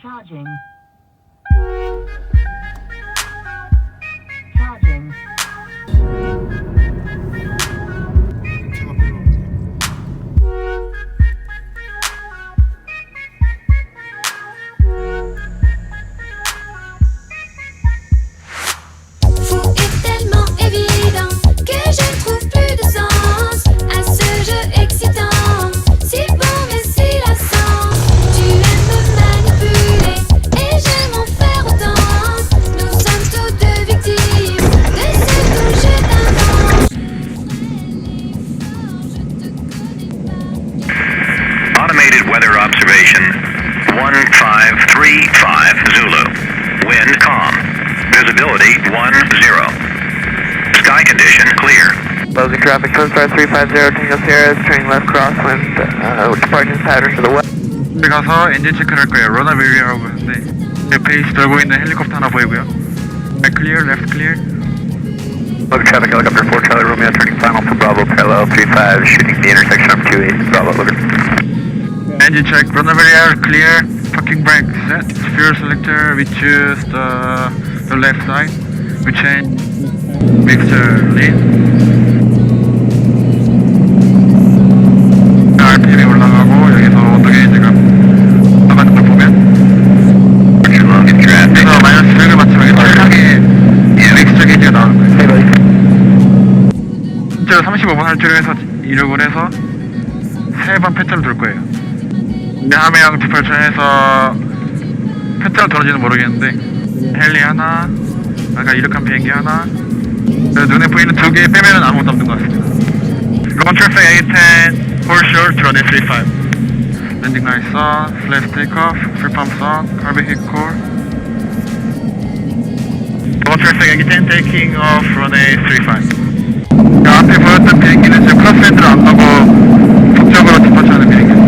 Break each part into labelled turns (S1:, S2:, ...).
S1: Charging. Charging.
S2: 차가 별로 없네.
S3: Fou est tellement évident que je trouve plus de sens à ce jeu excitant. Si bon mais si lassant. Tu aimes me manipuler et j'aime en faire autant. Nous sommes tous deux victimes de ce que je t'invente.
S4: Automated weather observation 1535 Zulu. Wind calm. Visibility 10. Sky condition clear.
S5: Closing traffic, Coast Guard 350, Tango Sierra, turning left crosswind, departing pattern to the west.
S6: 우리 가서 엔진 체크를 할 거예요. 런업 에리어라고 하는데 베이스 돌고 있는 헬리콥터 하나 보이고요. Right clear, left clear.
S4: Look traffic helicopter 4 Charlie Romeo turning final for Bravo parallel 35 shooting the intersection of 28 Bravo over.
S6: Engine check, 런업 에리어 clear. Parking brake set. Fuel selector, we choose the left side. We change mixture lead. RPM이 올라가고 여기서 어떻게 지금 나가는 걸 보면 그래서 마이너스 100을 맞추면 이게 철량의 믹스처 게이지가 나오는 거예요. 실제로 35번 할주로 해서 이륙을 해서 3번 패턴을 돌 거예요. 근데 함해양 디펄처에서 패턴을 돌는지는 모르겠는데 헬리 하나, 아까 이륙한 비행기 하나, 눈에 보이는 2개 빼면은 아무것도 없는 것 같습니다. Launch traffic A10, hold short, runway 35. Landing lights on, flaps take off, fuel pumps on, carb hit core. Launch traffic A10 taking off, runway 35. 앞에 보였던 비행기는 지금 크로스핸드로 안 가고 북쪽으로 디퍼처하는 비행기입니다.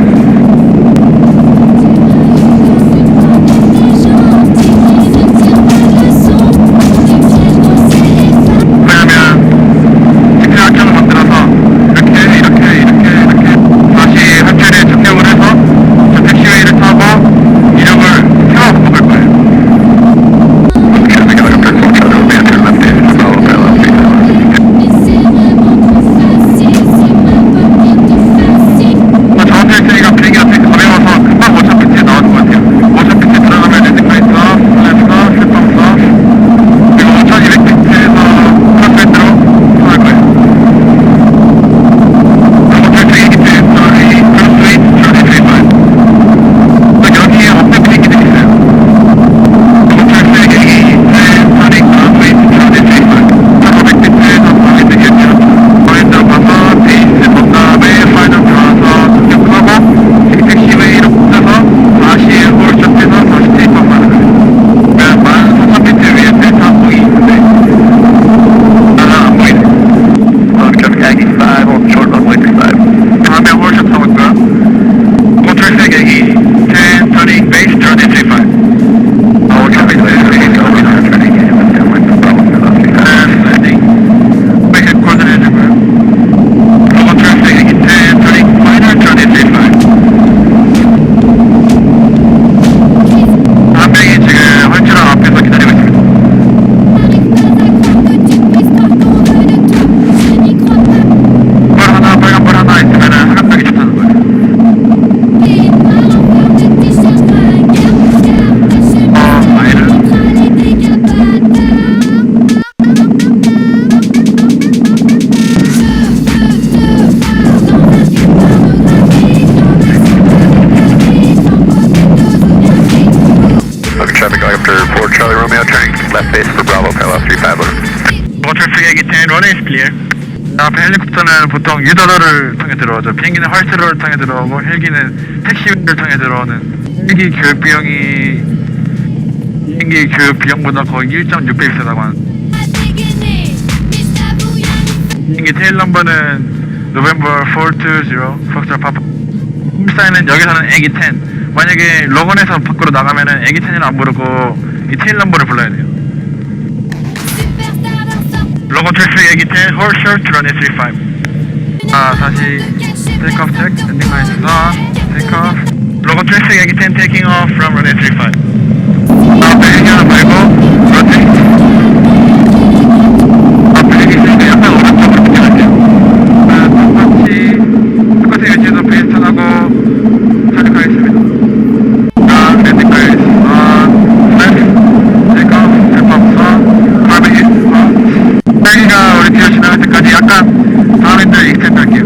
S6: 앞에 헬리콥터는 보통 유도로를 통해 들어오죠. 비행기는 헐스로를 통해 들어오고 헬기는 택시를 통해 들어오는 헬기 교육 비용이 비행기 교육 비용보다 거의 1.6배 비싸다고 하는. 비행기 테일 넘버는 November 420 Foxtrot Papa. 홈사인은 여기서는 애기 10. 만약에 로건에서 밖으로 나가면은 애기 10이라 안 부르고 이 테일 넘버를 불러야 돼요. 로건 트래픽 애기 10, hold short, runway 35. 다시 테이크오프 체크, 랜딩 라인스 on, 테이크오프. Local traffic Yankee 10 taking off from runway 35. 앞에 헬기 하나 말고 rotate. 앞에 헬기 있으니까 약간 오른쪽으로 비켜갈게요. 똑같이 위치에서 베이스 턴하고 착륙하겠습니다. 랜딩 가이드 left, take off, step up, carbon hit, 헬기가 우리 뒤로 지나갈 때까지 약간 다음 핸들 익스텐드 할게요.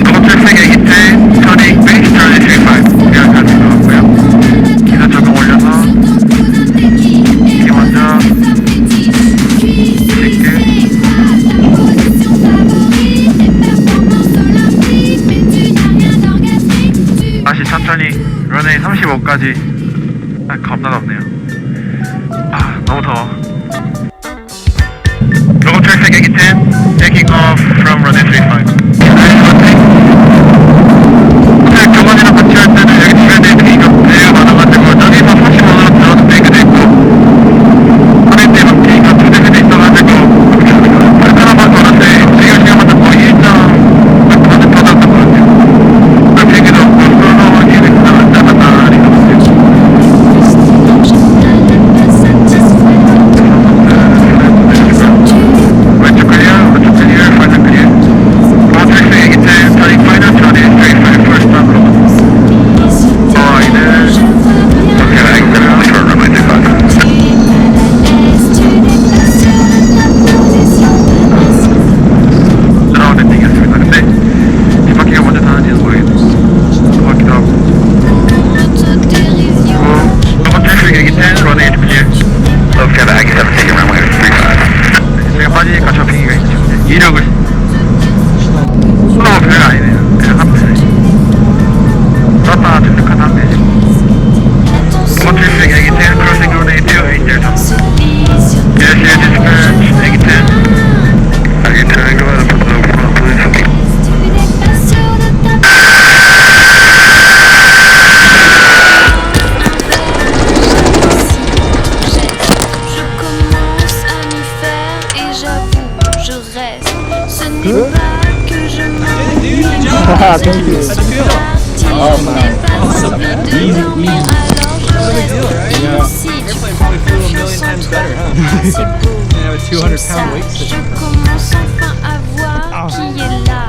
S6: Local traffic Yankee 10 turning base runway 35. 그냥 가는 거 같고요. 기사 적용 올려서 키 먼저 쉽게 다시 천천히 런웨이 35까지 겁나 덥네요. 너무 더워. Local traffic Yankee 10 taking off from runway 35. 호텔 교관이랑 같이 할 때는 여기 주변에 비가 많아가지고 저기서 45도로 들어도 비행기도 있고 하는데 막 비가 두 대도 있어가지고 불편한 건 돌았는데 지금 시간마다 거의 1.5도 더 났던 것 같아요. 비행기도 없고 솔로원이 있으면 안전하다 이런 것 같아요. 왼쪽 클리어, 오른쪽 클리어, 파이널 클리어. Local traffic Yankee 10 turning final turn is 35 first stop road. 이는
S4: Okay, I'm gonna leave for runway 35.
S6: 드라운 랜딩이었습니다. 근데 뒷바퀴가 먼저 타는지는 모르겠네요. 것 같기도 하고. 그리고 Local traffic Yankee 10 runway is clear.
S4: Local traffic Yankee 7 taking runway 35.
S6: 제가 빠지니까 접히기가 있죠. 이력을 슬로우 별거 아니네요. 그냥 하면 되네. 떴다가 착륙하다 하면 되지. Local traffic Yankee 10 crossing runway 28 there. Yes, yes, dispatch Yankee 10.
S4: Yankee 10, go ahead and put the front, please.
S3: Je commence à m'y faire et j'avoue, je reste. Ce n'est pas que je m'ennuie, mais je suis partie. Je n'ai pas envie de dormir, alors je reste. Et si tu prends confiance en toi, c'est beau. Je commence enfin à voir qui est là.